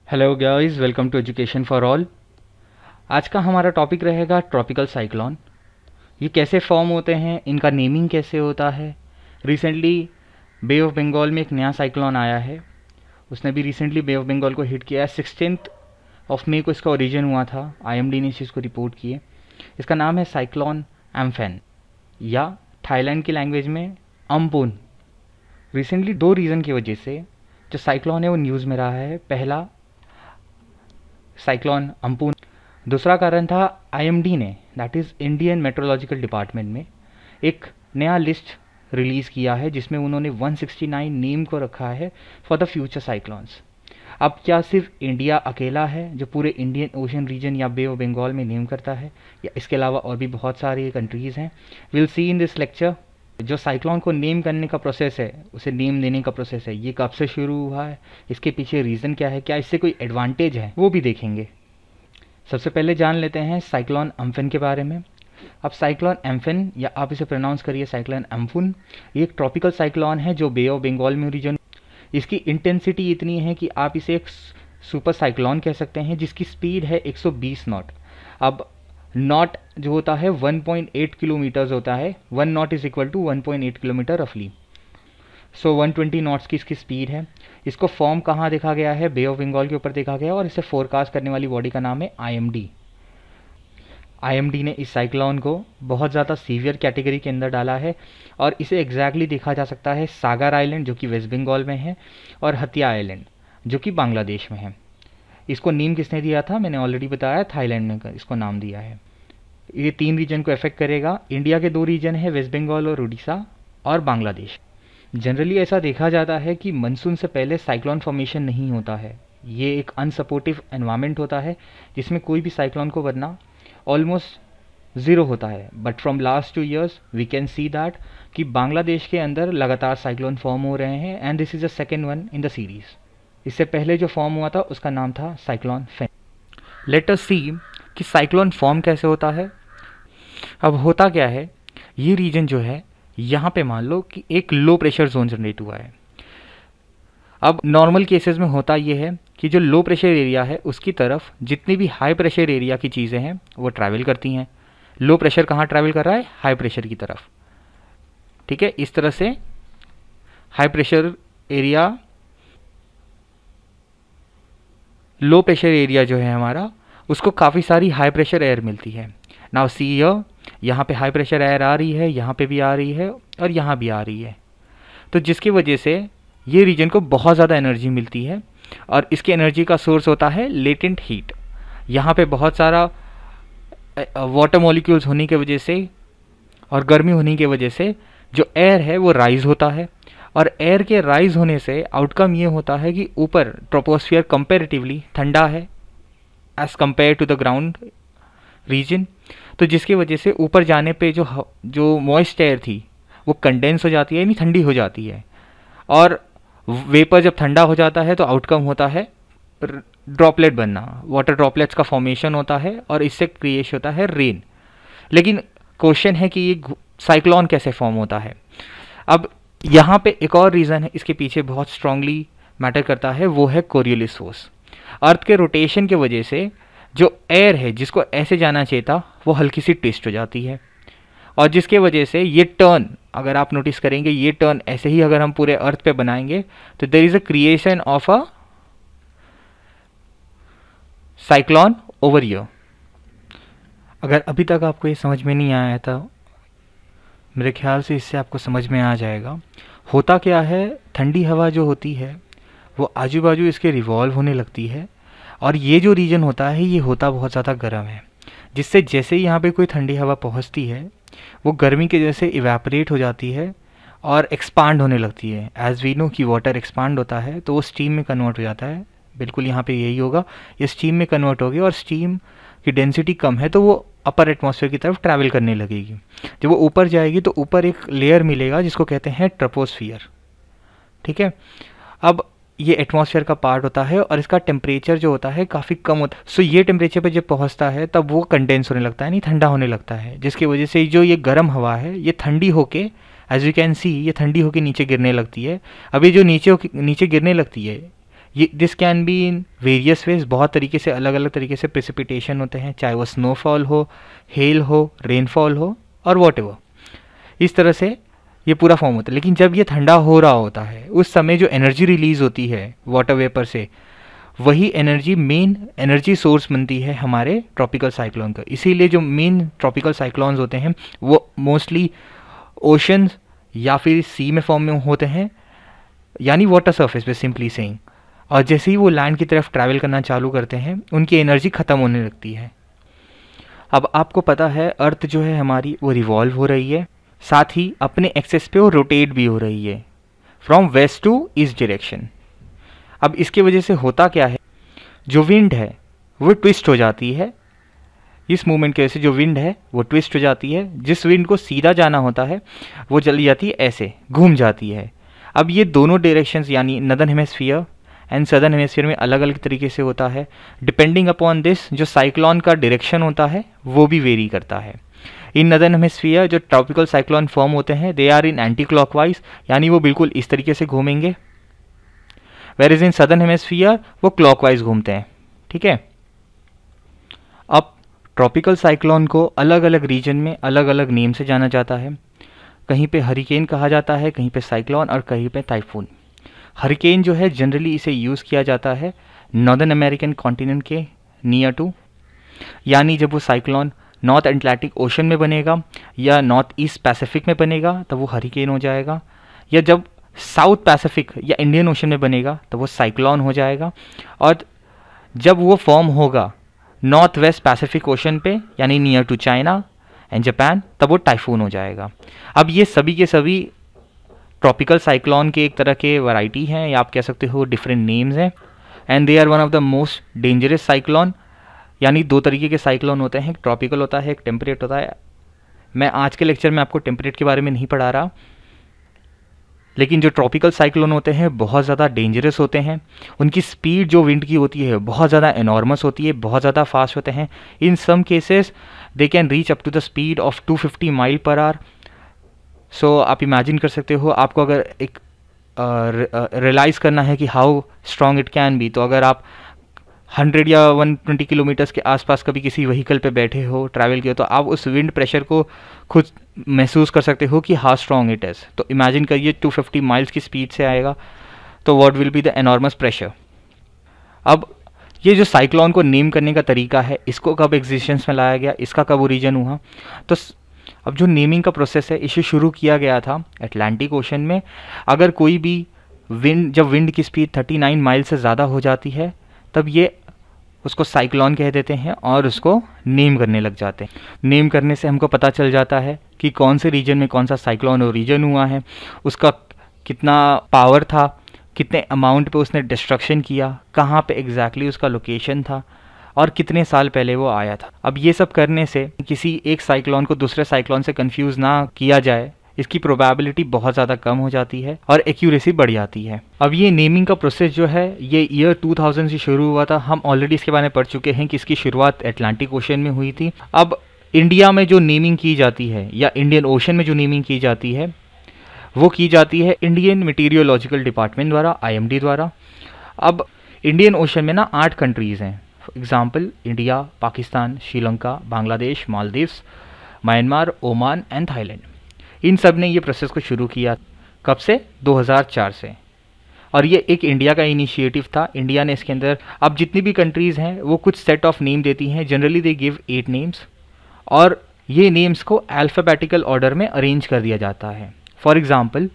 Hello guys, welcome to education for all. आज का हमारा टॉपिक रहेगा ट्रॉपिकल साइक्लोन। ये कैसे फॉर्म होते हैं, इनका नेमिंग कैसे होता है। रिसेंटली बे ऑफ बंगाल में एक नया साइक्लोन आया है, उसने भी रिसेंटली बे ऑफ बंगाल को हिट किया है। 16 ऑफ मई को इसका ओरिजिन हुआ था, आईएमडी ने इस चीज़ को रिपोर्ट किए। इसका नाम है साइक्लोन एम्फेन या थाईलैंड की लैंग्वेज में अम्पुन। रिसेंटली दो रीज़न की वजह से जो साइक्लोन है वो न्यूज़ में रहा है। पहला साइक्लोन अम्पुन, दूसरा कारण था आईएमडी ने, that is Indian meteorological department में एक नया लिस्ट रिलीज़ किया है जिसमें उन्होंने 169 नेम को रखा है फॉर द फ्यूचर साइक्लोन्स। अब क्या सिर्फ इंडिया अकेला है जो पूरे इंडियन ओशन रीजन या बे ऑफ बंगाल में नेम करता है, या इसके अलावा और भी बहुत सारी कंट्रीज़ हैं। Will see in this lecture जो साइक्लोन को नेम करने का प्रोसेस है, उसे नेम देने का प्रोसेस है, ये कब से शुरू हुआ है, इसके पीछे रीज़न क्या है, क्या इससे कोई एडवांटेज है, वो भी देखेंगे। सबसे पहले जान लेते हैं साइक्लोन अम्फन के बारे में। अब साइक्लोन एम्फन, या आप इसे प्रोनाउंस करिए साइक्लोन एम्फुन, ये एक ट्रॉपिकल साइक्लोन है जो बे ऑफ बंगाल में रीजन। इसकी इंटेंसिटी इतनी है कि आप इसे एक सुपर साइक्लोन कह सकते हैं, जिसकी स्पीड है 120 नॉट। अब नॉट जो होता है 1.8 किलोमीटर्स होता है, 1 knot is equal to 1.8 kilometre रफली। सो 120 नॉट्स की इसकी स्पीड है। इसको फॉर्म कहाँ देखा गया है, बे ऑफ बंगाल के ऊपर देखा गया, और इसे फोरकास्ट करने वाली बॉडी का नाम है आईएमडी। आईएमडी ने इस साइक्लोन को बहुत ज़्यादा सीवियर कैटेगरी के अंदर डाला है, और इसे एग्जैक्टली देखा जा सकता है सागर आइलैंड जो कि वेस्ट बंगाल में है, और हतिया आइलैंड जो कि बांग्लादेश में है। इसको नेम किसने दिया था, मैंने ऑलरेडी बताया, थाईलैंड ने इसको नाम दिया है। ये 3 रीजन को अफेक्ट करेगा। इंडिया के 2 रीजन है, वेस्ट बंगाल और उड़ीसा और बांग्लादेश। जनरली ऐसा देखा जाता है कि मानसून से पहले साइक्लोन फॉर्मेशन नहीं होता है। ये एक अनसपोर्टिव एनवायरनमेंट होता है जिसमें कोई भी साइक्लोन को बनना ऑलमोस्ट ज़ीरो होता है। But from last 2 years we can see that कि बांग्लादेश के अंदर लगातार साइक्लोन फॉर्म हो रहे हैं, and this is the second one in the series. इससे पहले जो फॉर्म हुआ था उसका नाम था साइक्लोन फेन। लेट अस सी कि साइक्लोन फॉर्म कैसे होता है। अब होता क्या है, ये रीजन जो है, यहाँ पे मान लो कि एक लो प्रेशर जोन जनरेट हुआ है। अब नॉर्मल केसेस में होता ये है कि जो लो प्रेशर एरिया है उसकी तरफ जितनी भी हाई प्रेशर एरिया की चीज़ें हैं वो ट्रैवल करती हैं। लो प्रेशर कहाँ ट्रैवल कर रहा है, हाई प्रेशर की तरफ। ठीक है, इस तरह से high pressure area, low pressure area जो है हमारा, उसको काफ़ी सारी हाई प्रेशर एयर मिलती है। नाउ सी हियर, यहाँ पे हाई प्रेशर एयर आ रही है, यहाँ पे भी आ रही है, और यहाँ भी आ रही है। तो जिसकी वजह से ये रीजन को बहुत ज़्यादा एनर्जी मिलती है, और इसकी एनर्जी का सोर्स होता है लेटेंट हीट। यहाँ पे बहुत सारा वाटर मॉलिक्यूल्स होने की वजह से और गर्मी होने की वजह से जो एयर है वो राइज होता है, और एयर के राइज होने से आउटकम ये होता है कि ऊपर ट्रोपोस्फियर कंपैरेटिवली ठंडा है as compare to the ground region. तो जिसकी वजह से ऊपर जाने पे जो मॉइस्ट एयर थी वो कंडेंस हो जाती है, यानी ठंडी हो जाती है, और वेपर जब ठंडा हो जाता है तो आउटकम होता है ड्रॉपलेट बनना, वाटर ड्रॉपलेट्स का फॉर्मेशन होता है, और इससे क्रिएट होता है रेन। लेकिन क्वेश्चन है कि ये साइक्लोन कैसे फॉर्म होता है। अब यहाँ पे एक और रीज़न है इसके पीछे बहुत स्ट्रांगली मैटर करता है, वो है कोरियोलिस फोर्स। अर्थ के रोटेशन की वजह से जो एयर है जिसको ऐसे जाना चाहिए था वो हल्की सी ट्विस्ट हो जाती है, और जिसके वजह से ये टर्न, अगर आप नोटिस करेंगे ये टर्न ऐसे ही अगर हम पूरे अर्थ पे बनाएंगे तो there is a creation of a cyclone over year. अगर अभी तक आपको ये समझ में नहीं आया था, मेरे ख्याल से इससे आपको समझ में आ जाएगा। होता क्या है, ठंडी हवा जो होती है वो आजू बाजू इसके रिवॉल्व होने लगती है, और ये जो रीजन होता है ये होता बहुत ज़्यादा गर्म है, जिससे जैसे ही यहाँ पे कोई ठंडी हवा पहुँचती है वो गर्मी के वजह से इवेपोरेट हो जाती है और एक्सपांड होने लगती है। एज वी नो कि वाटर एक्सपांड होता है तो वो स्टीम में कन्वर्ट हो जाता है। बिल्कुल यहाँ पे यही होगा, ये स्टीम में कन्वर्ट होगी, और स्टीम की डेंसिटी कम है तो वो अपर एटमॉस्फेयर की तरफ ट्रैवल करने लगेगी। जब वो ऊपर जाएगी तो ऊपर एक लेयर मिलेगा जिसको कहते हैं ट्रोपोस्फियर। ठीक है, अब ये एटमॉस्फेयर का पार्ट होता है, और इसका टेम्परेचर जो होता है काफ़ी कम होता है। सो ये टेम्परेचर पे जब पहुंचता है तब वो कंडेंस होने लगता है, नहीं ठंडा होने लगता है, जिसकी वजह से जो ये गर्म हवा है ये ठंडी होके, एज यू कैन सी, ये ठंडी होके नीचे गिरने लगती है। अब ये जो नीचे गिरने लगती है ये this can be in various ways, बहुत तरीके से, अलग अलग तरीके से प्रेसिपिटेशन होते हैं, चाहे वो स्नोफॉल हो, हेल हो, रेनफॉल हो और वॉट इस तरह से ये पूरा फॉर्म होता है। लेकिन जब ये ठंडा हो रहा होता है उस समय जो एनर्जी रिलीज होती है वाटर वेपर से, वही एनर्जी मेन एनर्जी सोर्स बनती है हमारे ट्रॉपिकल साइक्लोन का। इसीलिए जो मेन ट्रॉपिकल साइक्लोन्स होते हैं वो मोस्टली ओशंस या फिर सी में फॉर्म में होते हैं, यानी वाटर सरफेस पे सिंपली सेइंग। और जैसे ही वो लैंड की तरफ ट्रैवल करना चालू करते हैं उनकी एनर्जी ख़त्म होने लगती है। अब आपको पता है अर्थ जो है हमारी वो रिवॉल्व हो रही है, साथ ही अपने एक्सेस पे वो रोटेट भी हो रही है from west to east direction. अब इसकी वजह से होता क्या है, जो विंड है वो ट्विस्ट हो जाती है। इस मूवमेंट की वजह से जो विंड है वो ट्विस्ट हो जाती है। जिस विंड को सीधा जाना होता है वो चली जाती है ऐसे, घूम जाती है। अब ये दोनों डायरेक्शंस यानी northern hemisphere and southern hemisphere में अलग अलग तरीके से होता है। डिपेंडिंग अपॉन दिस जो साइक्लोन का डायरेक्शन होता है वो भी वेरी करता है। इन नदर्न हेमिस्फीयर जो ट्रॉपिकल साइक्लोन फॉर्म होते हैं they are in anti clockwise, यानी वो बिल्कुल इस तरीके से घूमेंगे, वेयर इन सदर्न हेमिस्फीयर वो क्लॉकवाइज घूमते हैं। ठीक है। अब ट्रॉपिकल साइक्लोन को अलग अलग रीजन में अलग अलग नेम से जाना जाता है। कहीं पे हरिकेन कहा जाता है, कहीं पे साइक्लोन और कहीं पे टाइफून। हरिकेन जो है जनरली इसे यूज़ किया जाता है नॉर्दर्न अमेरिकन कॉन्टिनेंट के नियर टू, यानी जब वो साइक्लोन नॉर्थ अटलांटिक ओशन में बनेगा या नॉर्थ ईस्ट पैसिफिक में बनेगा तब वो हरिकेन हो जाएगा, या जब साउथ पैसिफिक या इंडियन ओशन में बनेगा तो वो साइक्लोन हो जाएगा, और जब वो फॉर्म होगा नॉर्थ वेस्ट पैसिफिक ओशन पे यानी near to China and Japan तब वो टाइफून हो जाएगा। अब ये सभी के सभी ट्रॉपिकल साइक्लोन के एक तरह के वैरायटी हैं, या आप कह सकते हो डिफरेंट नेम्स हैं, and they are one of the most dangerous cyclone. यानी दो तरीके के साइक्लोन होते हैं, एक ट्रॉपिकल होता है, एक टेम्परेट होता है। मैं आज के लेक्चर में आपको टेम्परेट के बारे में नहीं पढ़ा रहा, लेकिन जो ट्रॉपिकल साइक्लोन होते हैं बहुत ज़्यादा डेंजरस होते हैं। उनकी स्पीड जो विंड की होती है बहुत ज़्यादा एनॉर्मस होती है, बहुत ज़्यादा फास्ट होते हैं। In some cases they can reach up to the speed of 250 mile per hour. So आप इमेजिन कर सकते हो, आपको अगर एक रियलाइज़ करना है कि how strong it can be, तो अगर आप 100 या 120 किलोमीटर्स के आसपास कभी किसी व्हीकल पे बैठे हो, ट्रैवल किया, तो आप उस विंड प्रेशर को खुद महसूस कर सकते हो कि हाउ स्ट्रॉन्ग इट इज़। तो इमेजिन करिए 250 माइल्स की स्पीड से आएगा तो what will be the enormous pressure. अब ये जो साइक्लोन को नेम करने का तरीका है, इसको कब एग्जिस्टेंस में लाया गया, इसका कब ओरिजिन हुआ, तो अब जो नेमिंग का प्रोसेस है इसे शुरू किया गया था अटलांटिक ओशन में। अगर कोई भी विंड, जब विंड की स्पीड 39 माइल से ज़्यादा हो जाती है तब ये उसको साइक्लोन कह देते हैं और उसको नेम करने लग जाते हैं। नेम करने से हमको पता चल जाता है कि कौन से रीजन में कौन सा साइक्लोन ओरिजिन हुआ है, उसका कितना पावर था, कितने अमाउंट पे उसने डिस्ट्रक्शन किया, कहाँ पे एग्जैक्टली उसका लोकेशन था और कितने साल पहले वो आया था। अब ये सब करने से किसी एक साइक्लोन को दूसरे साइक्लोन से कंफ्यूज ना किया जाए, इसकी प्रोबेबिलिटी बहुत ज़्यादा कम हो जाती है और एक्यूरेसी बढ़ जाती है। अब ये नेमिंग का प्रोसेस जो है ये ईयर 2000 से शुरू हुआ था। हम ऑलरेडी इसके बारे में पढ़ चुके हैं कि इसकी शुरुआत अटलांटिक ओशन में हुई थी। अब इंडिया में जो नेमिंग की जाती है या इंडियन ओशन में जो नेमिंग की जाती है वो की जाती है इंडियन मीटीरियोलॉजिकल डिपार्टमेंट द्वारा, IMD द्वारा। अब इंडियन ओशन में ना 8 कंट्रीज़ हैं, for example India, Pakistan, Sri Lanka, Bangladesh, Maldives, Myanmar, Oman and Thailand. इन सब ने ये प्रोसेस को शुरू किया कब से, 2004 से, और ये एक इंडिया का इनिशिएटिव था। इंडिया ने इसके अंदर, अब जितनी भी कंट्रीज़ हैं वो कुछ सेट ऑफ नेम देती हैं, जनरली दे गिव 8 नेम्स, और ये नेम्स को अल्फ़ाबेटिकल ऑर्डर में अरेंज कर दिया जाता है। For example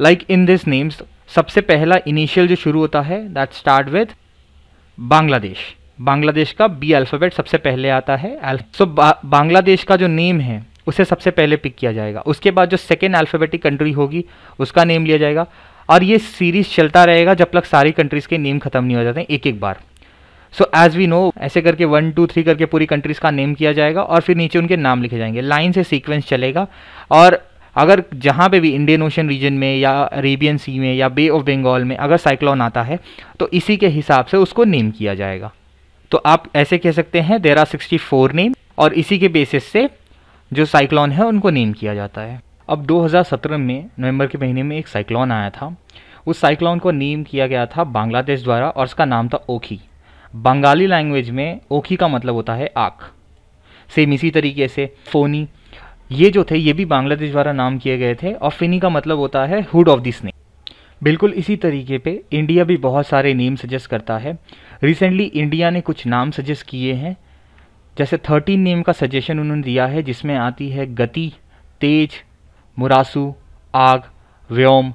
like in this names सबसे पहला इनिशियल जो शुरू होता है that start with Bangladesh. Bangladesh का B अल्फ़ाबेट सबसे पहले आता है। सो बांग्लादेश का जो नेम है उसे सबसे पहले पिक किया जाएगा। उसके बाद जो सेकेंड अल्फ़ाबेटिक कंट्री होगी उसका नेम लिया जाएगा, और ये सीरीज चलता रहेगा जब तक सारी कंट्रीज़ के नेम खत्म नहीं हो जाते हैं एक एक बार। सो एज वी नो, ऐसे करके 1 2 3 करके पूरी कंट्रीज़ का नेम किया जाएगा और फिर नीचे उनके नाम लिखे जाएंगे। लाइन से सीक्वेंस चलेगा, और अगर जहाँ पे भी इंडियन ओशन रीजन में या अरेबियन सी में या बे ऑफ बंगाल में अगर साइक्लोन आता है तो इसी के हिसाब से उसको नेम किया जाएगा। तो आप ऐसे कह सकते हैं देयर आर 64 नेम, और इसी के बेसिस से जो साइक्लोन है उनको नेम किया जाता है। अब 2017 में नवंबर के महीने में एक साइक्लोन आया था, उस साइक्लोन को नेम किया गया था बांग्लादेश द्वारा और उसका नाम था ओखी। बंगाली लैंग्वेज में ओखी का मतलब होता है आँख। सेम इसी तरीके से फोनी, ये जो थे ये भी बांग्लादेश द्वारा नाम किए गए थे, और फिनी का मतलब होता है हुड ऑफ द स्नेक। बिल्कुल इसी तरीके पे इंडिया भी बहुत सारे नेम सजेस्ट करता है। रिसेंटली इंडिया ने कुछ नाम सजेस्ट किए हैं, जैसे 13 नेम का सजेशन उन्होंने दिया है, जिसमें आती है गति, तेज, मुरासू, आग, व्योम,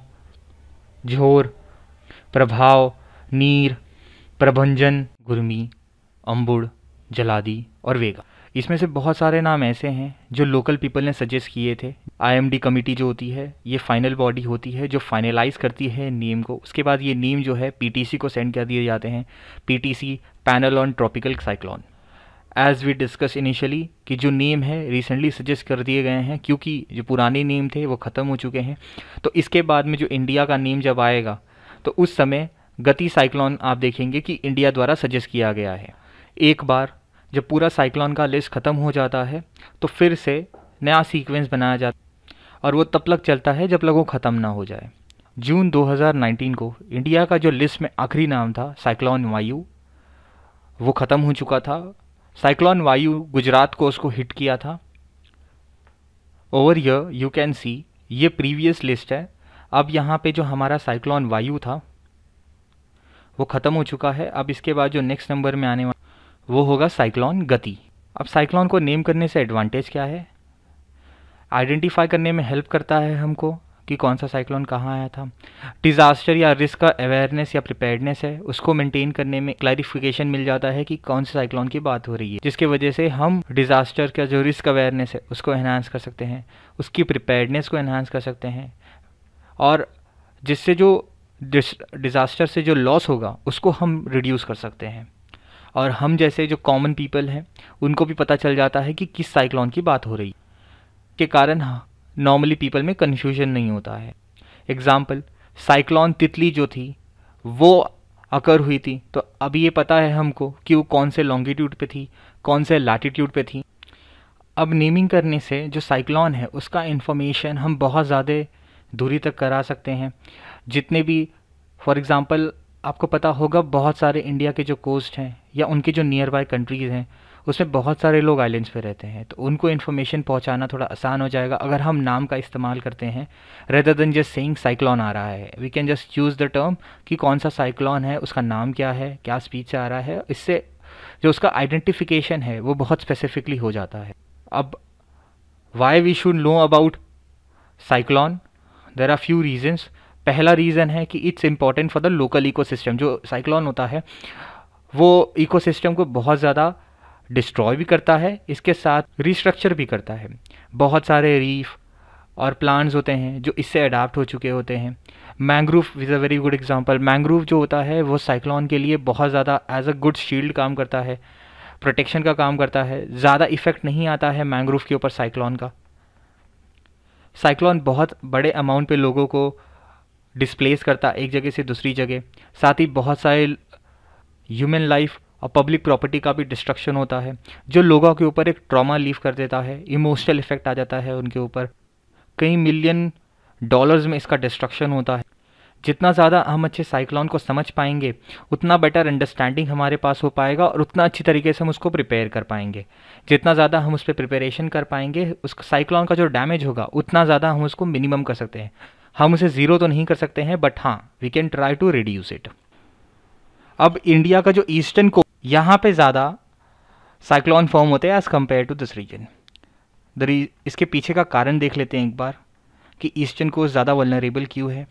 झोर, प्रभाव, नीर, प्रभंजन, गुरमी, अंबुड़, जलादी और वेगा। इसमें से बहुत सारे नाम ऐसे हैं जो लोकल पीपल ने सजेस्ट किए थे। आईएमडी कमेटी जो होती है ये फाइनल बॉडी होती है जो फाइनलाइज करती है नेम को। उसके बाद ये नेम जो है पीटीसी को सेंड कर दिए जाते हैं, PTC panel on tropical cyclone. As we discuss initially कि जो नेम है रिसेंटली सजेस्ट कर दिए गए हैं, क्योंकि जो पुराने नेम थे वो ख़त्म हो चुके हैं। तो इसके बाद में जो इंडिया का नेम जब आएगा तो उस समय गति साइक्लोन आप देखेंगे कि इंडिया द्वारा सजेस्ट किया गया है। एक बार जब पूरा साइक्लोन का लिस्ट ख़त्म हो जाता है तो फिर से नया सीक्वेंस बनाया जाता है और वो तब तक चलता है जब तक वो ख़त्म ना हो जाए। जून 2019 को इंडिया का जो लिस्ट में आखिरी नाम था साइक्लोन वायु, वो ख़त्म हो चुका था। साइक्लोन वायु गुजरात को उसको हिट किया था। Over here you can see ये प्रीवियस लिस्ट है। अब यहाँ पे जो हमारा साइक्लोन वायु था वो ख़त्म हो चुका है। अब इसके बाद जो नेक्स्ट नंबर में आने वाला वो होगा साइक्लोन गति। अब साइक्लोन को नेम करने से एडवांटेज क्या है? आइडेंटिफाई करने में हेल्प करता है हमको कि कौन सा साइक्लोन कहाँ आया था। डिज़ास्टर या रिस्क का अवेयरनेस या प्रिपेयर्डनेस है उसको मेंटेन करने में क्लैरिफिकेशन मिल जाता है कि कौन से साइक्लोन की बात हो रही है, जिसके वजह से हम डिज़ास्टर का जो रिस्क अवेयरनेस है उसको एनहांस कर सकते हैं, उसकी प्रिपेयर्डनेस को एनहांस कर सकते हैं, और जिससे जो डिज़ास्टर से जो लॉस होगा उसको हम रिड्यूस कर सकते हैं। और हम जैसे जो कॉमन पीपल हैं उनको भी पता चल जाता है कि किस साइक्लोन की बात हो रही है, के कारण नॉर्मली पीपल में कन्फ्यूजन नहीं होता है। एग्जाम्पल, साइक्लोन तितली जो थी वो अकर हुई थी, तो अभी ये पता है हमको कि वो कौन से लॉन्गिट्यूड पे थी, कौन से लैटिट्यूड पे थी। अब नेमिंग करने से जो साइक्लोन है उसका इन्फॉर्मेशन हम बहुत ज़्यादा दूरी तक करा सकते हैं। जितने भी, फॉर एग्ज़ाम्पल आपको पता होगा बहुत सारे इंडिया के जो कोस्ट हैं या उनके जो नियर बाय कंट्रीज़ हैं उसमें बहुत सारे लोग आइलैंड्स पे रहते हैं, तो उनको इन्फॉर्मेशन पहुंचाना थोड़ा आसान हो जाएगा अगर हम नाम का इस्तेमाल करते हैं rather than just saying cyclone आ रहा है। We can just choose the term कि कौन सा साइक्लोन है, उसका नाम क्या है, क्या स्पीच से आ रहा है। इससे जो उसका आइडेंटिफिकेशन है वो बहुत स्पेसिफिकली हो जाता है। अब why we should know about cyclone, there are few reasons. पहला रीज़न है कि it's important for the local ecosystem. जो साइक्लोन होता है वो इकोसिस्टम को बहुत ज़्यादा डिस्ट्रॉय भी करता है, इसके साथ रिस्ट्रक्चर भी करता है। बहुत सारे रीफ और प्लांट्स होते हैं जो इससे अडाप्ट हो चुके होते हैं। Mangrove is a very good example. Mangrove जो होता है वो साइक्लोन के लिए बहुत ज़्यादा एज अ गुड शील्ड काम करता है, प्रोटेक्शन का काम करता है। ज़्यादा इफेक्ट नहीं आता है मैंग्रोव के ऊपर साइक्लोन का। साइक्लोन बहुत बड़े अमाउंट पे लोगों को डिस्प्लेस करता है एक जगह से दूसरी जगह, साथ ही बहुत सारे ह्यूमन लाइफ और पब्लिक प्रॉपर्टी का भी डिस्ट्रक्शन होता है, जो लोगों के ऊपर एक ट्रॉमा लीव कर देता है, इमोशनल इफेक्ट आ जाता है उनके ऊपर। कई मिलियन डॉलर्स में इसका डिस्ट्रक्शन होता है। जितना ज़्यादा हम अच्छे साइक्लोन को समझ पाएंगे उतना बेटर अंडरस्टैंडिंग हमारे पास हो पाएगा और उतना अच्छी तरीके से हम उसको प्रिपेयर कर पाएंगे। जितना ज़्यादा हम उस पर प्रिपरेशन कर पाएंगे उस साइक्लोन का जो डैमेज होगा उतना ज़्यादा हम उसको मिनिमम कर सकते हैं। हम उसे ज़ीरो तो नहीं कर सकते हैं बट हाँ we can try to reduce it. अब इंडिया का जो ईस्टर्न को यहाँ पे ज़्यादा साइक्लोन फॉर्म होते हैं as compare to this region. इसके पीछे का कारण देख लेते हैं एक बार कि ईस्टर्न कोस्ट ज़्यादा वल्नरेबल क्यों है।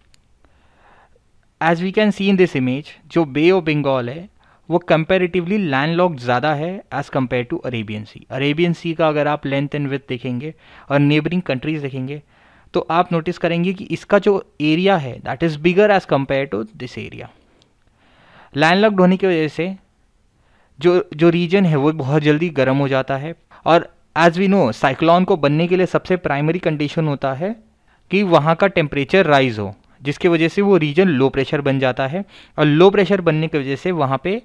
As we can see in this image, जो बे ऑफ बंगाल है वो कंपैरेटिवली लैंडलॉक्ड ज़्यादा है as compare to Arabian sea. Arabian sea का अगर आप लेंथ एंड विड्थ देखेंगे और नेबरिंग कंट्रीज देखेंगे तो आप नोटिस करेंगे कि इसका जो एरिया है that is bigger as compare to this area. Landlocked होने की वजह से जो रीजन है वो बहुत जल्दी गर्म हो जाता है। और एज वी नो साइक्लोन को बनने के लिए सबसे प्राइमरी कंडीशन होता है कि वहाँ का टेम्परेचर राइज हो, जिसकी वजह से वो रीजन लो प्रेशर बन जाता है और लो प्रेशर बनने की वजह से वहाँ पे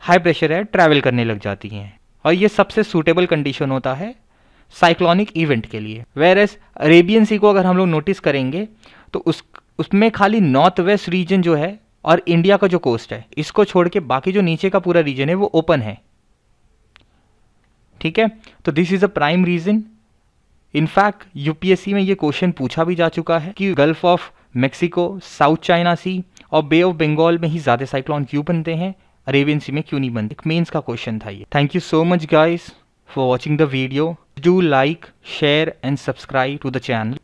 हाई प्रेशर एयर ट्रैवल करने लग जाती हैं और ये सबसे सूटेबल कंडीशन होता है साइक्लोनिक इवेंट के लिए। वेयर एज अरेबियन सी को अगर हम लोग नोटिस करेंगे तो उसमें खाली नॉर्थ वेस्ट रीजन जो है और इंडिया का जो कोस्ट है, इसको छोड़ के बाकी जो नीचे का पूरा रीजन है वो ओपन है। ठीक है, तो this is a prime region. In fact UPSC में ये क्वेश्चन पूछा भी जा चुका है कि gulf of Mexico, South China sea और बे ऑफ बंगाल में ही ज़्यादा साइक्लोन क्यों बनते हैं, अरेबियन सी में क्यों नहीं बनते। मेंस का क्वेश्चन था ये। Thank you so much guys for watching the video. Do like, share and subscribe to the channel.